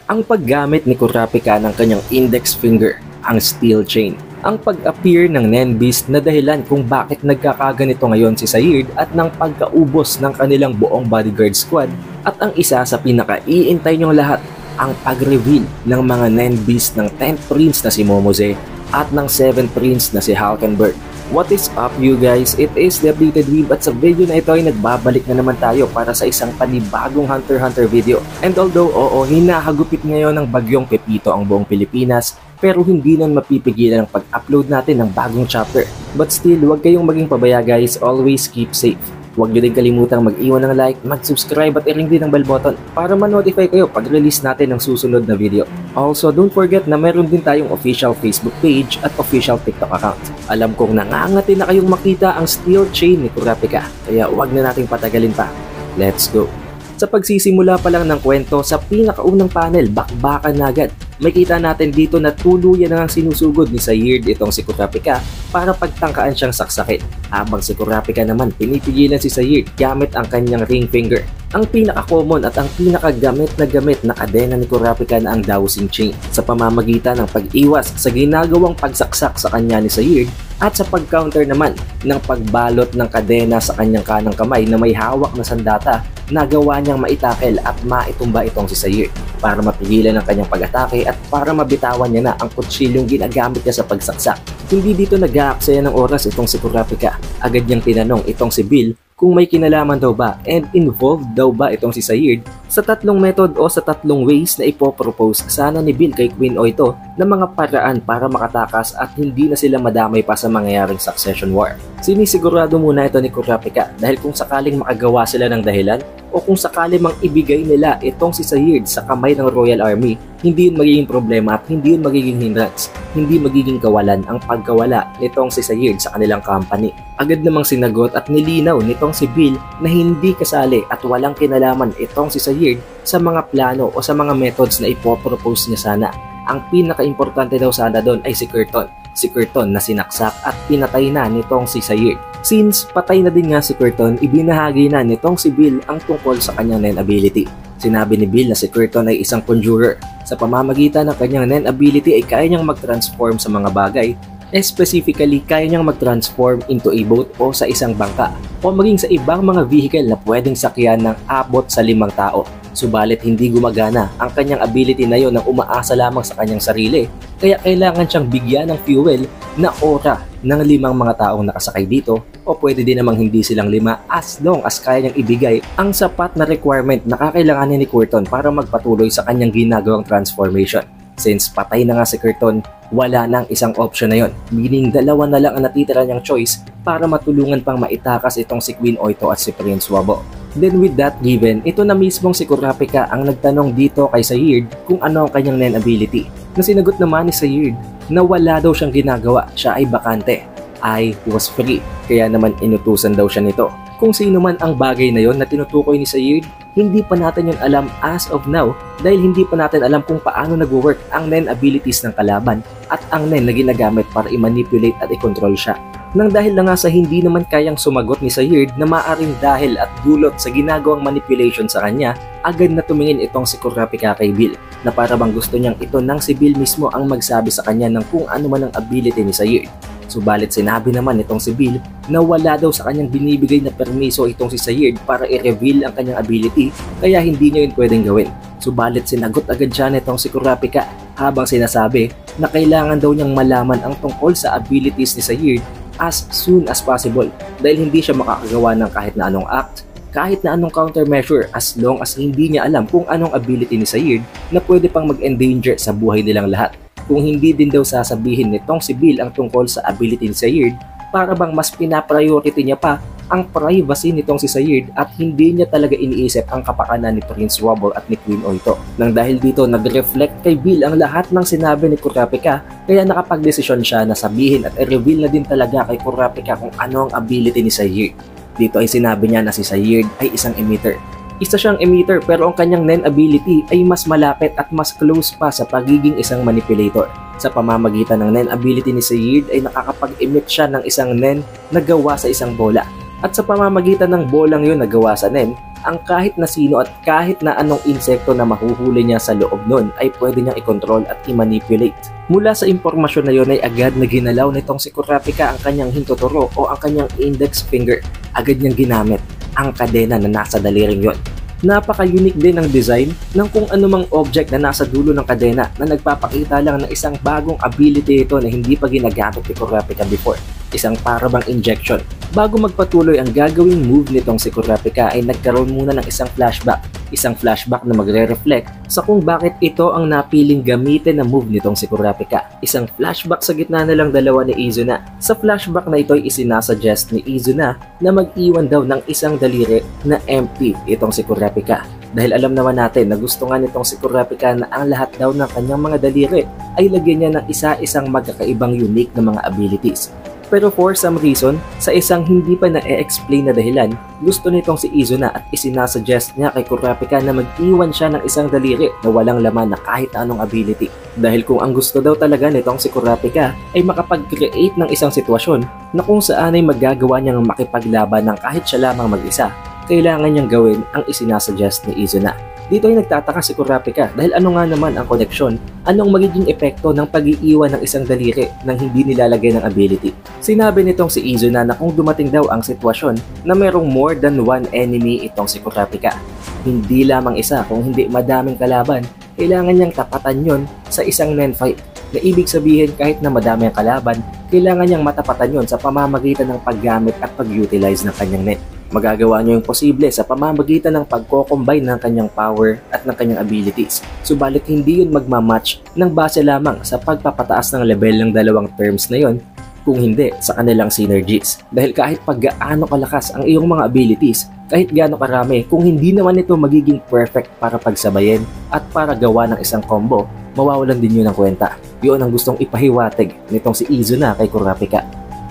ang paggamit ni Kurapika ng kanyang index finger, ang steel chain, ang pag-appear ng Nen Beast na dahilan kung bakit nagkakaganito ngayon si Sayid at ng pagkaubos ng kanilang buong bodyguard squad, at ang isa sa pinaka-iintay nyong lahat, ang pag-reveal ng mga Nen Beast ng 10th Prince na si Momose at ng 7th Prince na si Hulkenberg. What is up you guys? It is the Updated Weeb at sa video na ito ay nagbabalik na naman tayo para sa isang panibagong Hunter x Hunter video. And although hinahagupit ngayon ng bagyong Pepito ang buong Pilipinas, pero hindi nun mapipigilan ang pag-upload natin ng bagong chapter. But still, huwag kayong maging pabaya guys, always keep safe. Huwag nyo din kalimutang mag-iwan ng like, mag-subscribe at i-ring din ang bell button para ma-notify kayo pag release natin ng susunod na video. Also, don't forget na meron din tayong official Facebook page at official TikTok account. Alam kong nangangati na kayong makita ang steel chain ni Kurapika, kaya huwag na nating patagalin pa. Let's go! Sa pagsisimula pa lang ng kwento, sa pinakaunang panel, bakbakan na agad. Makita natin dito na tuluyan na ang sinusugod ni Sayid itong si Kurapika para pagtangkaan siyang saksakin. Habang si Kurapika naman pinipigilan si Sayid gamit ang kanyang ring finger. Ang pinaka-common at ang pinaka-gamit na kadena ni Kurapika na ang dowsing chain sa pamamagitan ng pag-iwas sa ginagawang pagsaksak sa kanya ni Sayid at sa pag-counter naman ng pagbalot ng kadena sa kanyang kanang kamay na may hawak na sandata na gawa niyang maitakel at maitumba itong si Sayid para mapigilan ang kanyang pag-atake at para mabitawan niya na ang kutsilyong ginagamit niya sa pagsaksak. Hindi dito nag-aaksaya ng oras itong si Kurapika. Agad niyang tinanong itong si Bill kung may kinalaman daw ba and involved daw ba itong si Sayid sa tatlong method o sa tatlong ways na ipopropose sana ni Bill kay Queen Oito na mga paraan para makatakas at hindi na sila madamay pa sa mangyayaring succession war. Sinisigurado muna ito ni Kurapika dahil kung sakaling makagawa sila ng dahilan o kung sakali mang ibigay nila itong si Sayid sa kamay ng Royal Army, hindi yun magiging problema at hindi yun magiging hindrance, hindi magiging kawalan ang pagkawala nitong si Sayid sa kanilang company. Agad namang sinagot at nilinaw nitong si Bill na hindi kasali at walang kinalaman itong si Sayid sa mga plano o sa mga methods na ipopropose niya sana. Ang pinaka-importante daw sana doon ay si Curton na sinaksak at pinatay na nitong si Sayid. Since patay na din nga si Curton, ibinahagi na nitong si Bill ang tungkol sa kanyang Nen ability. Sinabi ni Bill na si Curton ay isang conjurer. Sa pamamagitan ng kanyang Nen ability ay kaya niyang mag-transform sa mga bagay. Specifically, kaya niyang mag-transform into a boat o sa isang bangka o maging sa ibang mga vehicle na pwedeng sakyan ng abot sa 5 tao. Subalit hindi gumagana ang kanyang ability na yon nang umaasa lamang sa kanyang sarili, kaya kailangan siyang bigyan ng fuel na ora ng 5 mga taong nakasakay dito o pwede din namang hindi silang 5 as long as kaya niyang ibigay ang sapat na requirement na kakailanganin ni Curton para magpatuloy sa kanyang ginagawang transformation. Since patay na nga si Curton, wala nang isang option na yon, meaning dalawa na lang ang natitira niyang choice para matulungan pang maitakas itong si Queen Oito at si Prince Wabo. Then with that given, ito na mismong si Kurapika ang nagtanong dito kay Sayid kung ano ang kanyang Nen ability. Na sinagot naman ni Sayid na wala daw siyang ginagawa, siya ay bakante. I was free, kaya naman inutusan daw siya nito. Kung sino man ang bagay na yon na tinutukoy ni Sayid, hindi pa natin yun alam as of now dahil hindi pa natin alam kung paano nag-work ang Nen abilities ng kalaban at ang Nen na ginagamit para i-manipulate at i-control siya. Nang dahil na nga sa hindi naman kayang sumagot ni Sayid na maaring dahil at dulot sa ginagawang manipulation sa kanya, agad na tumingin itong si Kurapika kay Bill na para bang gusto niyang ito nang si Bill mismo ang magsabi sa kanya ng kung ano man ang ability ni Sayid. Subalit sinabi naman itong si Bill na wala daw sa kanyang binibigay na permiso itong si Sayid para i-reveal ang kanyang ability kaya hindi niya yun pwedeng gawin. Subalit sinagot agad siya nitong si Kurapika habang sinasabi na kailangan daw niyang malaman ang tungkol sa abilities ni Sayid as soon as possible dahil hindi siya makakagawa ng kahit na anong act, kahit na anong countermeasure as long as hindi niya alam kung anong ability ni Sayid na pwede pang mag-endanger sa buhay nilang lahat. Kung hindi din daw sasabihin nitong si Bill ang tungkol sa ability ni Sayid, para bang mas pinapriority niya pa ang privacy nitong si Sayid at hindi niya talaga iniisip ang kapakanan ni Prince Wobble at ni Queen Oito. Nang dahil dito nag-reflect kay Bill ang lahat ng sinabi ni Kurapika kaya nakapag-desisyon siya na sabihin at i-reveal na din talaga kay Kurapika kung ano ang ability ni Sayid. Dito ay sinabi niya na si Sayid ay isang emitter. Isa siyang emitter pero ang kanyang Nen ability ay mas malapit at mas close pa sa pagiging isang manipulator. Sa pamamagitan ng Nen ability ni Sayid ay nakakapag-emit siya ng isang Nen na gawa sa isang bola. At sa pamamagitan ng bolang yun na gawa sa Nen ang kahit na sino at kahit na anong insekto na mahuhuli niya sa loob nun ay pwede niyang i-control at i-manipulate. Mula sa impormasyon na yon ay agad na ginalaw nitong si Kurapika ang kanyang hintuturo o ang kanyang index finger. Agad niyang ginamit ang kadena na nasa daliring yon. Napaka-unique din ang design ng kung anumang object na nasa dulo ng kadena na nagpapakita lang ng isang bagong ability ito na hindi pa ginagamit ni Kurapika before. Isang parabang injection. Bago magpatuloy ang gagawing move nitong si Kurapika ay nagkaroon muna ng isang flashback. Isang flashback na magre-reflect sa kung bakit ito ang napiling gamitin na move nitong si Kurapika. Isang flashback sa gitna na lang dalawa ni Izuna. Sa flashback na ito ay isinasuggest ni Izuna na mag-iwan daw ng isang daliri na empty itong si Kurapika. Dahil alam naman natin na gusto nga nitong si Kurapika na ang lahat daw ng kanyang mga daliri ay lagyan niya ng isa-isang magkakaibang unique na mga abilities. Pero for some reason, sa isang hindi pa na-explain na dahilan, gusto nitong si Izuna at isinasuggest niya kay Kurapika na mag-iwan siya ng isang daliri na walang laman na kahit anong ability. Dahil kung ang gusto daw talaga nitong si Kurapika ay makapag-create ng isang sitwasyon na kung saan ay magagawa niyang makipaglaban ng kahit siya lamang mag-isa, kailangan niyang gawin ang isinasuggest ni Izuna. Dito ay nagtataka si Kurapika dahil ano nga naman ang koneksyon, anong magiging epekto ng pag-iiwan ng isang daliri nang hindi nilalagay ng ability. Sinabi nitong si Izuna na kung dumating daw ang sitwasyon na merong more than one enemy itong si Kurapika, hindi lamang isa kung hindi madaming kalaban, kailangan niyang tapatan yon sa isang nen fight. Na ibig sabihin kahit na madami ang kalaban, kailangan niyang matapatan yon sa pamamagitan ng paggamit at pag-utilize ng kanyang net. Magagawa niyo yung posible sa pamamagitan ng pagko-combine ng kanyang power at ng kanyang abilities. Subalit hindi yun magmamatch ng base lamang sa pagpapataas ng level ng dalawang terms na yon, kung hindi sa kanilang synergies. Dahil kahit pag gaano kalakas ang iyong mga abilities, kahit gaano karami, kung hindi naman ito magiging perfect para pagsabayin at para gawa ng isang combo, mawawalan din yun ng kwenta. Yun ang gustong ipahiwatig nitong si Izuna kay Kurapika.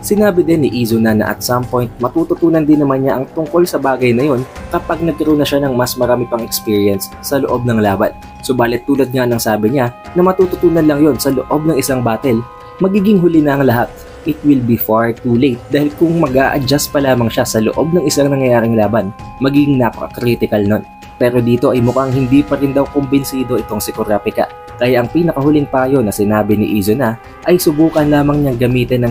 Sinabi din ni Izuna na at some point matututunan din naman niya ang tungkol sa bagay na yon kapag nagkaroon na siya ng mas marami pang experience sa loob ng laban. Subalit tulad nga ng sabi niya na matututunan lang yon sa loob ng isang battle, magiging huli na ang lahat. It will be far too late dahil kung mag-a-adjust pa lamang siya sa loob ng isang nangyayaring laban, magiging napaka-critical nun. Pero dito ay mukhang hindi pa rin daw kumbinsido itong si Kurapika. Kaya ang pinakahuling payo na sinabi ni Izuna ay subukan lamang niyang gamitin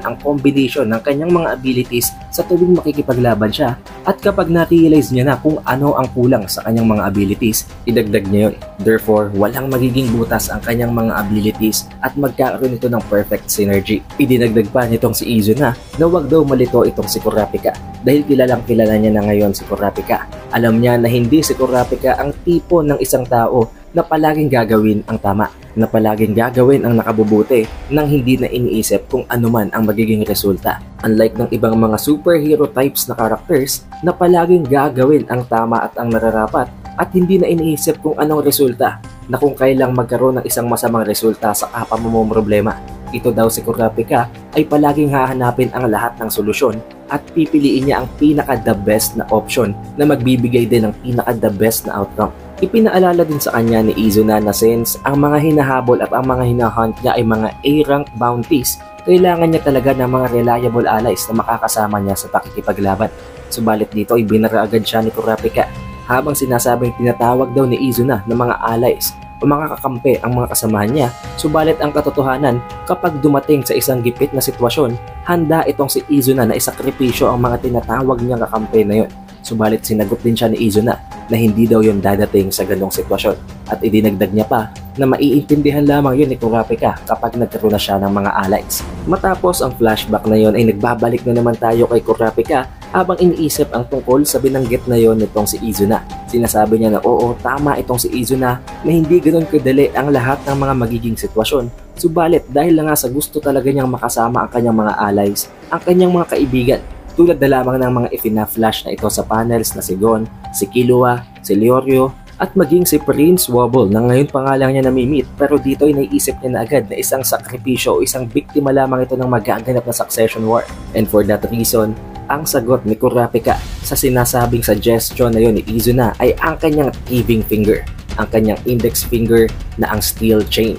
ang combination ng kanyang mga abilities sa tuwing makikipaglaban siya, at kapag na-realize niya na kung ano ang kulang sa kanyang mga abilities, idagdag niya yun. Therefore, walang magiging butas ang kanyang mga abilities at magkakaroon ito ng perfect synergy. Idinagdag pa nitong si Izuna na wag daw malito itong si Kurapika dahil kilalang kilala niya na ngayon si Kurapika. Alam niya na hindi si Kurapika ang tipo ng isang tao na palaging gagawin ang tama, na palaging gagawin ang nakabubuti nang hindi na iniisip kung ano man ang magiging resulta. Unlike ng ibang mga superhero types na characters na palaging gagawin ang tama at ang nararapat at hindi na iniisip kung anong resulta, na kung kailang magkaroon ng isang masamang resulta sa kapamumroblema. Ito daw si Kurapika ay palaging hahanapin ang lahat ng solusyon at pipiliin niya ang pinaka-the best na option na magbibigay din ng pinaka-the best na outcome. Ipinaalala din sa kanya ni Izuna na since ang mga hinahabol at ang mga hinahunt niya ay mga A-rank bounties, kailangan niya talaga ng mga reliable allies na makakasama niya sa pakikipaglaban. Subalit dito ay binara agad siya ni Kurapika habang sinasabing tinatawag daw ni Izuna ng mga allies o mga kakampi ang mga kasamahan niya. Subalit ang katotohanan, kapag dumating sa isang gipit na sitwasyon, handa itong si Izuna na isakripisyo ang mga tinatawag niyang kakampi na yun. Subalit sinagot din siya ni Izuna na hindi daw yun dadating sa ganong sitwasyon, at idinagdag niya pa na maiintindihan lamang yun ni Kurapika kapag nagkaroon na siya ng mga allies. Matapos ang flashback na yun ay nagbabalik na naman tayo kay Kurapika habang iniisip ang tungkol sa binanggit na yon nitong si Izuna. Sinasabi niya na oo, tama itong si Izuna na hindi ganoon kadali ang lahat ng mga magiging sitwasyon. Subalit dahil lang nga sa gusto talaga niyang makasama ang kanyang mga allies, ang kanyang mga kaibigan, tulad na lamang ng mga ifina-flash na ito sa panels na si Gon, si Killua, si Leorio, at maging si Prince Wobble na ngayon pa nga lang niya namimit, pero dito ay naiisip niya na agad na isang sakripisyo o isang biktima lamang ito ng magaganap na succession war. And for that reason, ang sagot ni Kurapika sa sinasabing suggestion na yon ni Izuna ay ang kanyang thieving finger, ang kanyang index finger na ang steel chain.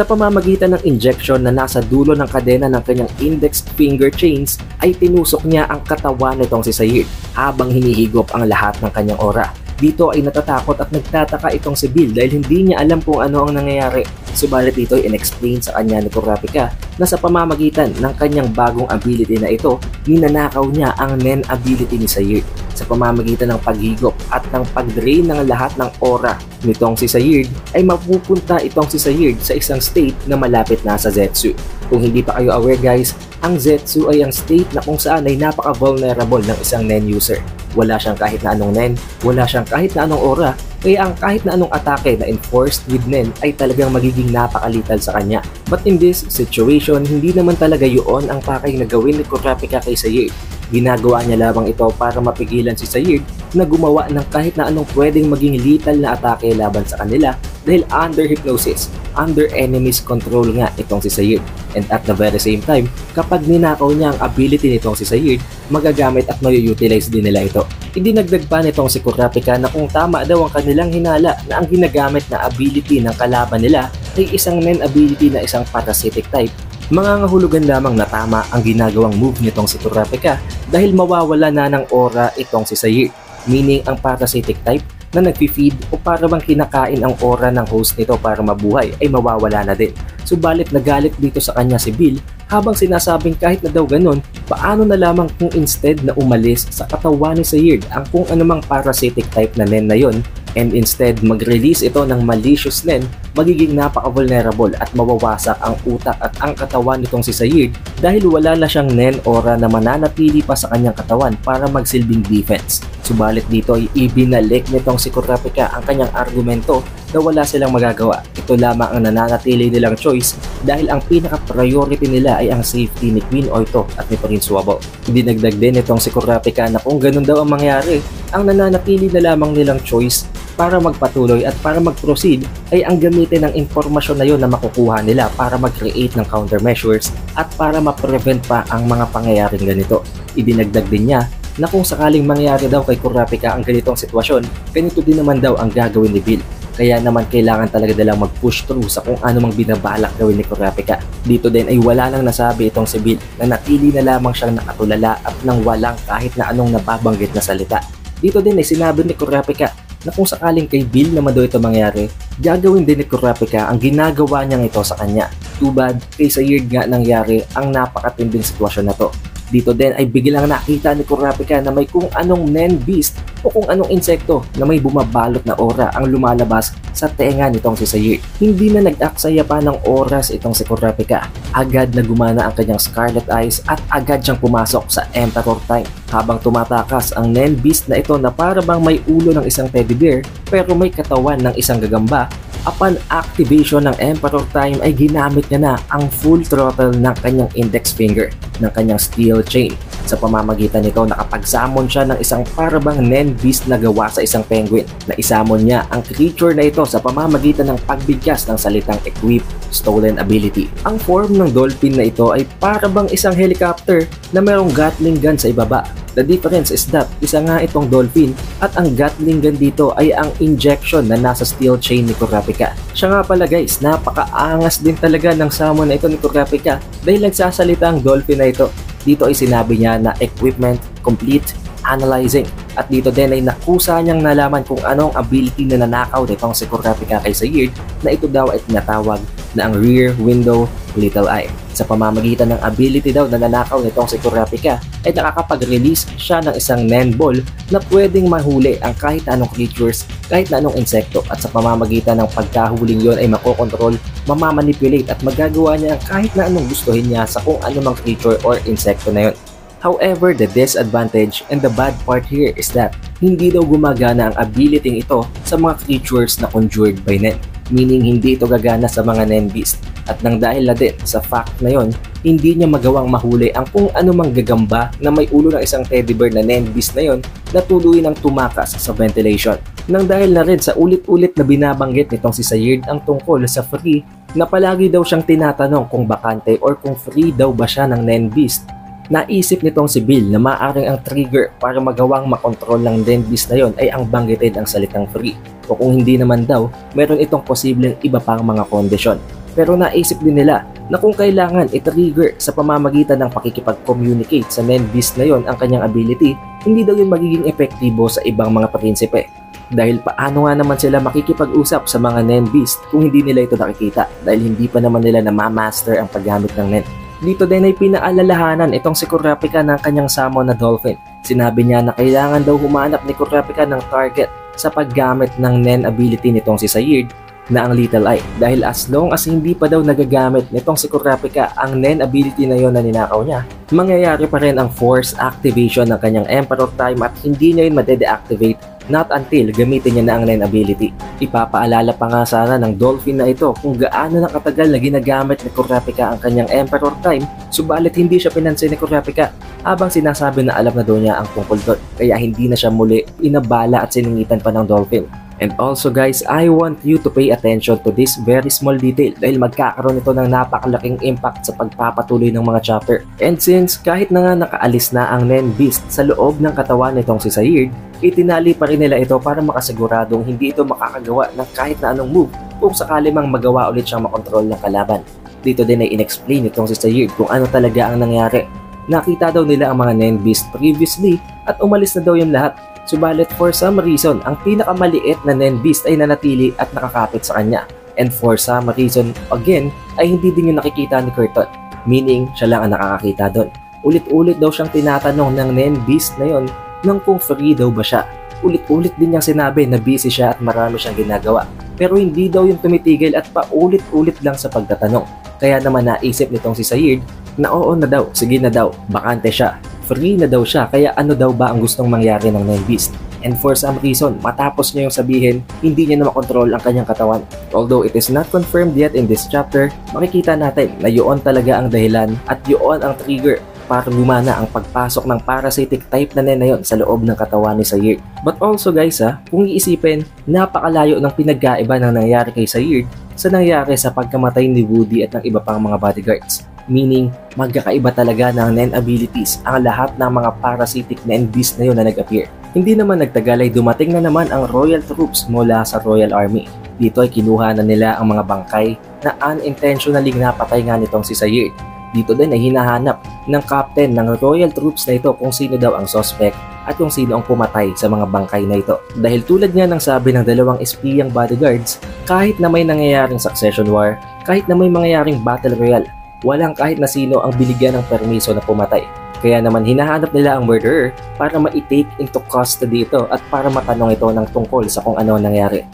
Sa pamamagitan ng injection na nasa dulo ng kadena ng kanyang index finger chains ay tinusok niya ang katawan nitong si Sayid habang hinihigop ang lahat ng kanyang aura. Dito ay natatakot at nagtataka itong si Bill dahil hindi niya alam kung ano ang nangyayari. Subalit dito ay in-explain sa kanya ni Kurapika na sa pamamagitan ng kanyang bagong ability na ito, ninanakaw niya ang Nen ability ni Sayid sa pamamagitan ng paghigop at ng pag-drain ng lahat ng aura nitong si Sayid ay mapupunta itong si Sayid sa isang state na malapit na sa Zetsu. Kung hindi pa kayo aware guys, ang Zetsu ay ang state na kung saan ay napaka-vulnerable ng isang Nen user. Wala siyang kahit na anong Nen, wala siyang kahit na anong aura, kaya ang kahit na anong atake na enforced with Nen ay talagang magiging napakalital sa kanya. But in this situation, hindi naman talaga yun ang pakay na gawin ni Kurapika kay Sayid. Ginagawa niya lamang ito para mapigilan si Sayid na gumawa ng kahit na anong pwedeng maging lethal na atake laban sa kanila dahil under hypnosis, under enemy's control nga itong si Sayid. And at the very same time, kapag ninakaw niya ang ability nitong si Sayid, magagamit at may-utilize din nila ito. Idinagdag pa nitong si Kurapika na kung tama daw ang kanilang hinala na ang ginagamit na ability ng kalaban nila ay isang Nen ability na isang parasitic type, mangangahulugan lamang na tama ang ginagawang move nitong si Kurapika dahil mawawala na ng aura itong si Sayid, meaning ang parasitic type na nagfi-feed o para bang kinakain ang aura ng host nito para mabuhay ay mawawala na din. Subalit nagalit dito sa kanya si Bill habang sinasabing kahit na daw ganun, paano na lamang kung instead na umalis sa katawan ni Sayid ang kung anumang parasitic type na Nen na yon and instead mag-release ito ng malicious Nen, magiging napaka-vulnerable at mawawasak ang utak at ang katawan nitong si Sayid dahil wala na siyang Nen aura na mananatili pa sa kanyang katawan para magsilbing defense. Subalit dito ay ibinalik nitong si Kurapika ang kanyang argumento na wala silang magagawa. Ito lamang ang nananatili nilang choice dahil ang pinaka-priority nila ay ang safety ni Queen Oito at ni Prince Wabo. Dinagdag din itong si Kurapika na kung ganun daw ang mangyari, ang nananatili na lamang nilang choice para magpatuloy at para mag-proceed ay ang gamitin ng impormasyon na yon na makukuha nila para mag-create ng countermeasures at para ma-prevent pa ang mga pangyayaring ganito. Idinagdag din niya na kung sakaling mangyari daw kay Kurapika ang ganitong sitwasyon, ganito din naman daw ang gagawin ni Bill. Kaya naman kailangan talaga nilang mag-push through sa kung ano mang binabalak gawin ni Kurapika. Dito din ay wala nang nasabi itong si Bill na natili na lamang siyang nakatulala at nang walang kahit na anong nababanggit na salita. Dito din ay sinabi ni Kurapika na kung sakaling kay Bill naman daw ito mangyari, gagawin din ni Kurapika ang ginagawa niyang ito sa kanya. Too bad, kay Sayid nga nangyari ang napakatinding sitwasyon na to. Dito din ay biglang nakita ni Kurapika na may kung anong Nen beast o kung anong insekto na may bumabalot na aura ang lumalabas sa tenga nitong si Sayid. Hindi na nag-aksaya pa ng oras itong si Kurapika. Agad na gumana ang kanyang Scarlet Eyes at agad siyang pumasok sa Emperor Time. Habang tumatakas ang Nen beast na ito na para bang may ulo ng isang teddy bear pero may katawan ng isang gagamba, upon activation ng Emperor Time ay ginamit niya na ang full throttle ng kanyang index finger ng kanyang steel chain. Sa pamamagitan nito nakapag-summon siya ng isang parabang Nen beast na gawa sa isang penguin. Naisamon niya ang creature na ito sa pamamagitan ng pagbigkas ng salitang equip stolen ability. Ang form ng dolphin na ito ay parabang isang helicopter na mayroong Gatling gun sa ibaba. The difference is that isa nga itong dolphin at ang Gatling gun dito ay ang injection na nasa steel chain ni Kurapika. Siya nga pala guys, napakaangas din talaga ng summon na ito ni Kurapika dahil nagsasalita ang dolphin na ito. Dito ay sinabi niya na equipment complete analyzing at dito din ay nakusa niyang nalaman kung anong ability na nanakaw nitong si Kurapika kay Sayid na ito daw ay tinatawag na ang Rear Window Little Eye. Sa pamamagitan ng ability daw na nanakaw nitong si Kurapika ay nakakapag-release siya ng isang Nen Ball na pwedeng mahuli ang kahit na anong creatures, kahit na anong insekto at sa pamamagitan ng pagkahuling yon ay makokontrol, mamamanipulate at magagawa niya ang kahit na anong gustuhin niya sa kung anumang creature or insekto na yon. However, the disadvantage and the bad part here is that hindi daw gumagana ang ability ito sa mga creatures na conjured by Nen, meaning hindi ito gagana sa mga Nen beast. At nang dahil na din sa fact na yon, hindi niya magawang mahuli ang kung anumang gagamba na may ulo ng isang teddy bear na Nen beast na yon na tuloy ng tumakas sa ventilation. Nang dahil na rin sa ulit-ulit na binabanggit nitong si Sayid ang tungkol sa free na palagi daw siyang tinatanong kung bakante or kung free daw ba siya ng Nen beast, naisip nitong si Bill na maaaring ang trigger para magawang makontrol ng Nen beast na yon ay ang banggitin ang salitang free. O kung hindi naman daw, meron itong posibleng iba pang mga kondisyon. Pero naisip din nila na kung kailangan i-trigger sa pamamagitan ng pakikipag-communicate sa Nen Beast na yon ang kanyang ability, hindi daw yun magiging epektibo sa ibang mga prinsipe. Dahil paano nga naman sila makikipag-usap sa mga Nen Beast kung hindi nila ito nakikita dahil hindi pa naman nila na-master ang paggamit ng Nen. Dito din ay pinaalalahanan itong si Kurapika ng kanyang summon na Dolphin. Sinabi niya na kailangan daw humanap ni Kurapika ng target sa paggamit ng Nen ability nitong si Sayid na ang Little Eye dahil as long as hindi pa daw nagagamit nitong si Kurapika ang Nen ability na yon na ninakaw niya, mangyayari pa rin ang force activation ng kanyang Emperor Time at hindi niya yun made-deactivate not until gamitin niya na ang Nen ability. Ipapaalala pa nga sana ng Dolphin na ito kung gaano na katagal na ginagamit ni Kurapika ang kanyang Emperor Time, subalit hindi siya pinansin ni Kurapika habang sinasabi na alam na daw niya ang tungkol doon, kaya hindi na siya muli inabala at siningitan pa ng Dolphin. And also guys, I want you to pay attention to this very small detail dahil magkakaroon ito ng napakalaking impact sa pagpapatuloy ng mga chapter. And since kahit na nga nakaalis na ang Nen Beast sa loob ng katawan nitong si Sayid, itinali pa rin nila ito para makasiguradong hindi ito makakagawa ng kahit na anong move kung sakali mang magawa ulit siyang makontrol ng kalaban. Dito din ay inexplain itong si Sayid kung ano talaga ang nangyari. Nakita daw nila ang mga Nen Beast previously at umalis na daw yung lahat. Subalit for some reason, ang pinakamaliit na Nen Beast ay nanatili at nakakapit sa kanya. And for some reason, again, ay hindi din yung nakikita ni Curton. Meaning, siya lang ang nakakakita doon. Ulit-ulit daw siyang tinatanong ng Nen Beast na yon nang kung free daw ba siya. Ulit-ulit din niyang sinabi na busy siya at marami siyang ginagawa. Pero hindi daw yung tumitigil at paulit-ulit lang sa pagtatanong. Kaya naman naisip nitong si Sayid na oo na daw, sige na daw, bakante siya. Free na daw siya, kaya ano daw ba ang gustong mangyari ng Nen Beast? And for some reason, matapos niya yung sabihin, hindi niya na makontrol ang kanyang katawan. Although it is not confirmed yet in this chapter, makikita natin na yun talaga ang dahilan at yun ang trigger para gumana ang pagpasok ng parasitic type na Nen na yun sa loob ng katawan ni Sayid. But also guys kung iisipin, napakalayo ng pinagkaiba ng nangyari kay Sayid sa nangyari sa pagkamatay ni Woody at ng iba pang mga bodyguards. Meaning, magkakaiba talaga ng Nen abilities ang lahat ng mga parasitic Nen Beast na yun na nag-appear. Hindi naman nagtagal ay dumating na naman ang Royal Troops mula sa Royal Army. Dito ay kinuha na nila ang mga bangkay na unintentionally napatay nga nitong si Sayid. Dito din ay hinahanap ng captain ng Royal Troops na ito kung sino daw ang suspect at kung sino ang pumatay sa mga bangkay na ito. Dahil tulad nga ng sabi ng dalawang espiyang bodyguards, kahit na may nangyayaring succession war, kahit na may mangyayaring battle royale, walang kahit na sino ang binigyan ng permiso na pumatay. Kaya naman hinahanap nila ang murderer para ma-take into custody ito at para matanong ito ng tungkol sa kung ano nangyari.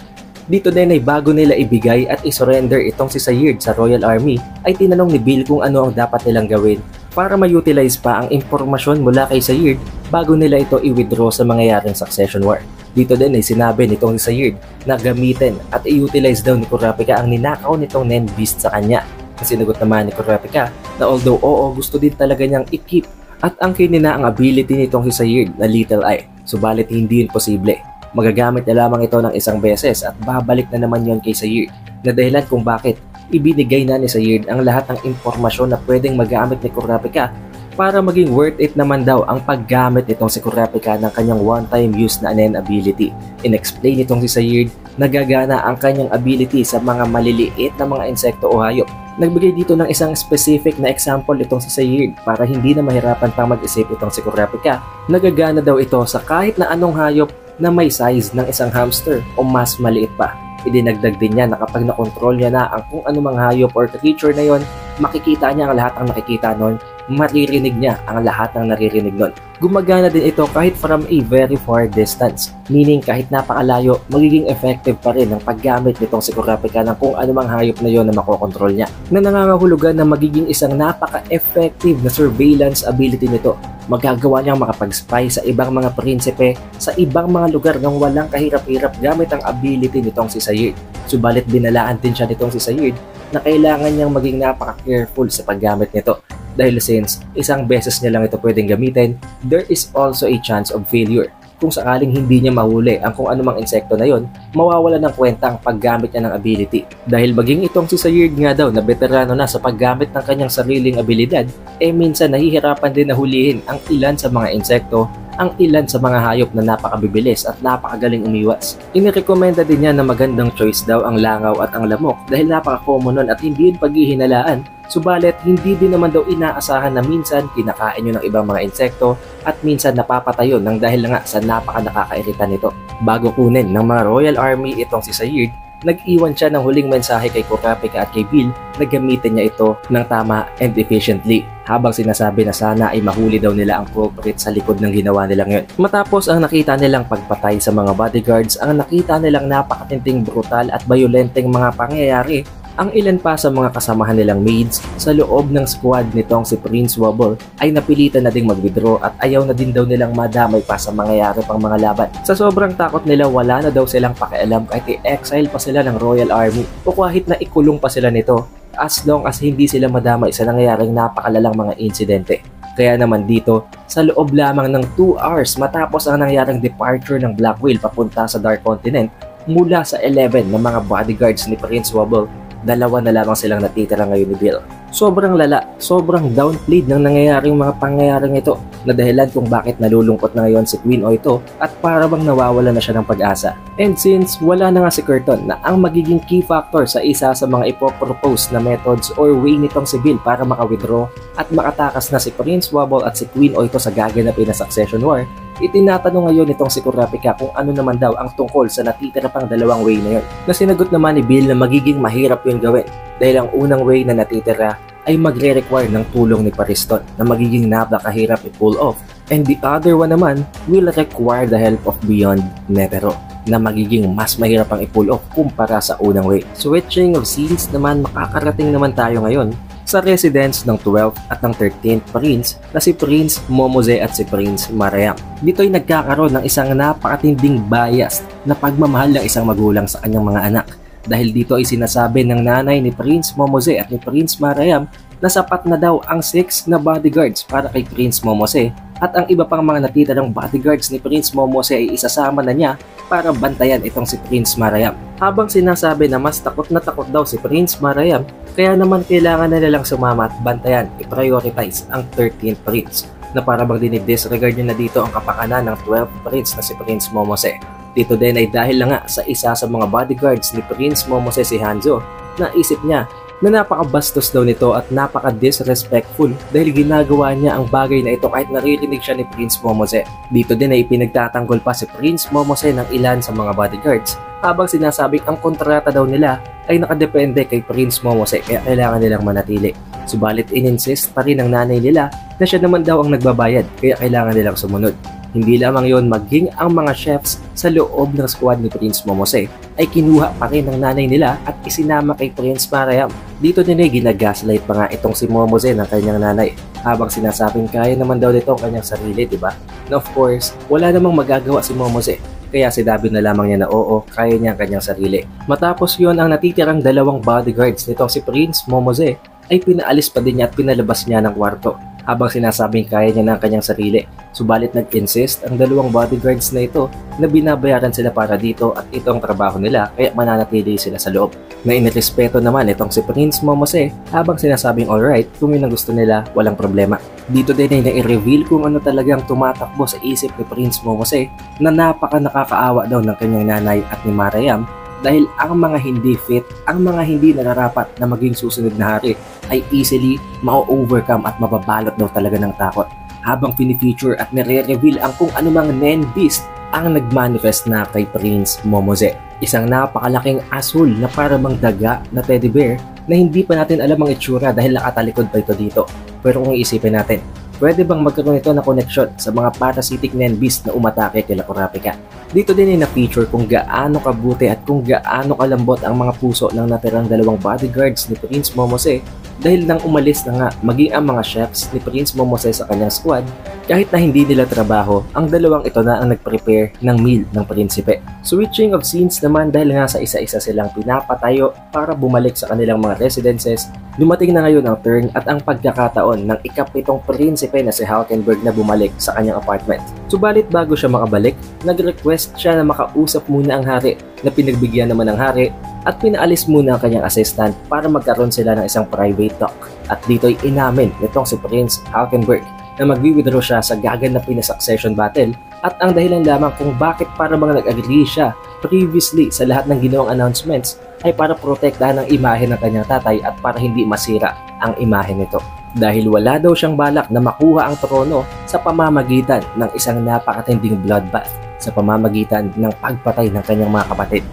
Dito din ay bago nila ibigay at isurrender itong si Sayid sa Royal Army ay tinanong ni Bill kung ano ang dapat nilang gawin para ma-utilize pa ang impormasyon mula kay Sayid bago nila ito i-withdraw sa mangyayaring succession war. Dito din ay sinabi nitong si Sayid na gamitin at i-utilize daw ni Kurapika ang ninakaw nitong Nen Beast sa kanya. Sinagot naman ni Kurapika na although oo gusto din talaga niyang i-keep at angkin na ang ability nitong si Sayid na Little Eye, subalit hindi yun posible. Magagamit na lamang ito ng isang beses at babalik na naman yon kay Sayid na dahilan kung bakit ibinigay na ni Sayid ang lahat ng impormasyon na pwedeng magamit ni Kurapika para maging worth it naman daw ang paggamit nitong si Kurapika ng kanyang one-time use na Nen ability. In-explain nitong si Sayid na gagana ang kanyang ability sa mga maliliit na mga insekto o hayop. Nagbigay dito ng isang specific na example itong si Sayid para hindi na mahirapan pang mag-isip itong si Kurapika. Nagagana daw ito sa kahit na anong hayop na may size ng isang hamster o mas maliit pa. Idinagdag din niya na kapag nakontrol niya na ang kung anumang hayop or creature na yon, makikita niya ang lahat ng nakikita nun, maririnig niya ang lahat ng naririnig nun. Gumagana din ito kahit from a very far distance, meaning kahit napakalayo, magiging effective pa rin ang paggamit nitong si Kurapika ng kung anumang hayop na yon na makokontrol niya, na nangangahulugan na magiging isang napaka-effective na surveillance ability nito. Magagawa niyang makapag-spy sa ibang mga prinsipe sa ibang mga lugar nang walang kahirap-hirap gamit ang ability nitong si Sayid. Subalit binalaan din siya nitong si Sayid na kailangan niyang maging napaka-careful sa paggamit nito. Dahil since isang beses niya lang ito pwedeng gamitin, there is also a chance of failure. Kung sakaling hindi niya mahuli ang kung anumang insekto na yon, mawawala ng kwenta ang paggamit niya ng ability. Dahil maging itong si Sayid nga daw na veterano na sa paggamit ng kanyang sariling abilidad, minsan nahihirapan din na hulihin ang ilan sa mga insekto ang ilan sa mga hayop na napakabibilis at napakagaling umiwas. Inirekomenda din niya na magandang choice daw ang langaw at ang lamok dahil napaka-common nun at hindi yun paghihinalaan. Subalit, hindi din naman daw inaasahan na minsan kinakain yun ng ibang mga insekto at minsan napapatayo ng dahil nga sa napaka-nakakairita nito. Bago kunin ng mga Royal Army itong si Sayid, nag-iwan siya ng huling mensahe kay Kurapika at kay Bill na gamitin niya ito ng tama and efficiently habang sinasabi na sana ay mahuli daw nila ang culprit sa likod ng ginawa nila ngayon. Matapos ang nakita nilang pagpatay sa mga bodyguards, ang nakita nilang napakatinting brutal at violenteng mga pangyayari, ang ilan pa sa mga kasamahan nilang maids sa loob ng squad nitong si Prince Wobble ay napilitan na ding mag-withdraw at ayaw na din daw nilang madamay pa sa mangyayari pang mga laban. Sa sobrang takot nila, wala na daw silang pakialam kahit i-exile pa sila ng Royal Army o kahit na ikulong pa sila nito as long as hindi sila madamay sa nangyayaring napakalalang mga insidente. Kaya naman dito, sa loob lamang ng 2 hours matapos ang nangyaring departure ng Black Whale papunta sa Dark Continent, mula sa 11 ng mga bodyguards ni Prince Wobble, 2 na lamang silang natitira ngayon ni Bill. Sobrang lala, sobrang downplayed ng nangyayaring mga pangyayaring ito na dahilan kung bakit nalulungkot na ngayon si Queen Oito at para bang nawawala na siya ng pag-asa. And since wala na nga si Curtin na ang magiging key factor sa isa sa mga ipopropose na methods or way nitong si Bill para maka-withdraw at makatakas na si Prince Wobble at si Queen Oito sa gaganapin na Succession War, itinatanong ngayon itong si Kurapika kung ano naman daw ang tungkol sa natitira pang 2 way na yun. Na sinagot naman ni Bill na magiging mahirap yun gawin dahil ang unang way na natitira ay magre-require ng tulong ni Pariston na magiging napakahirap i-pull off, and the other one naman will require the help of Beyond Netero na magiging mas mahirap ang i-pull off kumpara sa unang way. Switching of scenes naman, makakarating naman tayo ngayon sa residence ng 12th at ng 13th Prince na si Prince Momose at si Prince Marayam. Dito ay nagkakaroon ng isang napakatinding bias na pagmamahal ng isang magulang sa kanyang mga anak. Dahil dito ay sinasabi ng nanay ni Prince Momose at ni Prince Marayam na sapat na daw ang 6 na bodyguards para kay Prince Momose at ang iba pang mga natitirang bodyguards ni Prince Momose ay isasama na niya para bantayan itong si Prince Marayam. Habang sinasabi na mas takot na takot daw si Prince Marayam, kaya naman kailangan na nilang sumama at bantayan, i-prioritize ang 13th Prince na para bang dinidisregard niya na dito ang kapakanan ng 12th Prince na si Prince Momose. Dito din ay dahil lang nga sa isa sa mga bodyguards ni Prince Momose, si Hanzo, na isip niya na napakabastos daw nito at napaka-disrespectful dahil ginagawa niya ang bagay na ito kahit naririnig siya ni Prince Momose. Dito din ay pinagtatanggol pa si Prince Momose ng ilan sa mga bodyguards habang sinasabing ang kontrata daw nila ay nakadepende kay Prince Momose kaya kailangan nilang manatili. Subalit in-insist pa rin ng nanay nila na siya naman daw ang nagbabayad kaya kailangan nilang sumunod. Hindi lamang yon, maging ang mga chefs sa loob ng squad ni Prince Momose ay kinuha pa rin ng nanay nila at isinama kay Prince Marayam. Dito din ay ginagaslight pa nga itong si Momose ng kanyang nanay habang sinasabing kaya naman daw nito ang kanyang sarili, diba? Na of course, wala namang magagawa si Momose kaya sinabi na lamang niya na oo, kaya niya ang kanyang sarili. Matapos yon, ang natitirang 2 bodyguards nitong si Prince Momose ay pinaalis pa din niya at pinalabas niya ng kwarto habang sinasabing kaya niya ng kanyang sarili. Subalit nag-insist ang 2 bodyguards na ito na binabayaran sila para dito at ito ang trabaho nila kaya mananatili sila sa loob. Na inirespeto naman itong si Prince Momose habang sinasabing alright, kung yun ang gusto nila, walang problema. Dito din ay na-reveal kung ano talagang tumatakbo sa isip ni Prince Momose na napaka nakakaawa daw ng kanyang nanay at ni Marayam dahil ang mga hindi fit, ang mga hindi nararapat na maging susunod na hari ay easily ma-overcome at mababalot daw talaga ng takot. Habang pinifeature at nire-reveal ang kung anumang Nen Beast ang nagmanifest na kay Prince Momose. Isang napakalaking asul na para bang daga na teddy bear na hindi pa natin alam ang itsura dahil nakatalikod pa ito dito. Pero kung iisipin natin, pwede bang magkaroon ito na connection sa mga parasitic Nen Beast na umatake kila Kurapika? Dito din ay na-feature kung gaano kabuti at kung gaano kalambot ang mga puso ng natirang 2 bodyguards ni Prince Momose dahil nang umalis na nga maging ang mga chefs ni Prince Momose sa kanyang squad, kahit na hindi nila trabaho, ang 2 ito na ang nag-prepare ng meal ng prinsipe. Switching of scenes naman dahil nga sa isa-isa silang pinapatayo para bumalik sa kanilang mga residences, dumating na ngayon ang turn at ang pagkakataon ng ika-7 prinsipe na si Halkenberg na bumalik sa kanyang apartment. Subalit bago siya makabalik, nag-request siya na makausap muna ang hari na pinagbigyan naman ng hari at pinaalis muna ang kanyang assistant para magkaroon sila ng isang private talk. At dito'y inamin nitong si Prince Halkenberg na magwi-withdraw siya sa gaganapin na succession battle at ang dahilan lamang kung bakit para bang nag-agree siya previously sa lahat ng ginawang announcements ay para protektahan ang imahe ng kanyang tatay at para hindi masira ang imahe nito. Dahil wala daw siyang balak na makuha ang trono sa pamamagitan ng isang napakatinding bloodbath sa pamamagitan ng pagpatay ng kanyang mga kapatid.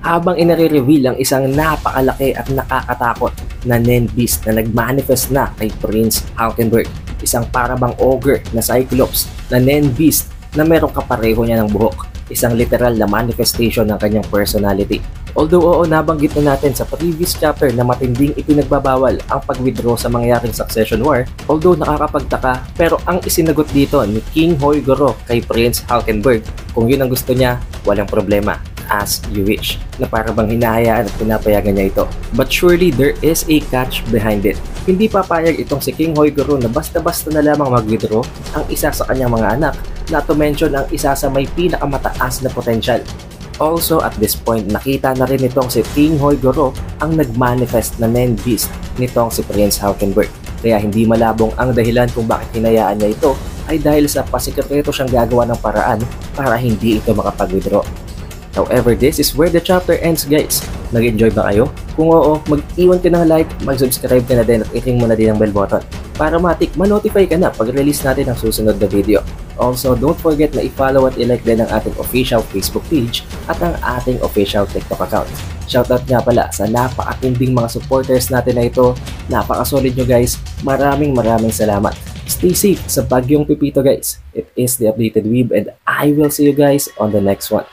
Habang inare-reveal ang isang napakalaki at nakakatakot na Nen Beast na nagmanifest na kay Prince Hulkenberg, isang parabang ogre na Cyclops na Nen Beast na merong kapareho niya ng buhok, isang literal na manifestation ng kanyang personality. Although oo, nabanggit na natin sa previous chapter na matinding ipinagbabawal ang pag-withdraw sa mangyaring succession war, although nakakapagtaka, pero ang isinagot dito ni King Hoygoro kay Prince Hulkenberg, kung yun ang gusto niya, walang problema, as you wish, na para bang hinahayaan at pinapayagan niya ito. But surely there is a catch behind it. Hindi papayag itong si King Hoygoro na basta-basta na lamang mag-withdraw ang isa sa kanyang mga anak, not to mention ang isa sa may pinakamataas na potential. Also, at this point, nakita na rin itong si King Hoygoro ang nag-manifest na Nen Beast nitong si Prince Hulkenberg. Kaya hindi malabong ang dahilan kung bakit hinayaan niya ito ay dahil sa pasikreto siyang gagawa ng paraan para hindi ito makapag-withdraw. However, this is where the chapter ends, guys. Nag-enjoy ba kayo? Kung oo, mag-iwan ka ng like, mag-subscribe ka na din at i-ring mo na din ang bell button para ma-notify ka na pag release natin ang susunod na video. Also, don't forget na i-follow at i-like din ang ating official Facebook page at ang ating official TikTok account. Shoutout nga pala sa napakatinding mga supporters natin na ito. Napaka-solid nyo, guys. Maraming salamat. Stay safe sa bagyong Pipito, guys. It is the Updated Weeb and I will see you guys on the next one.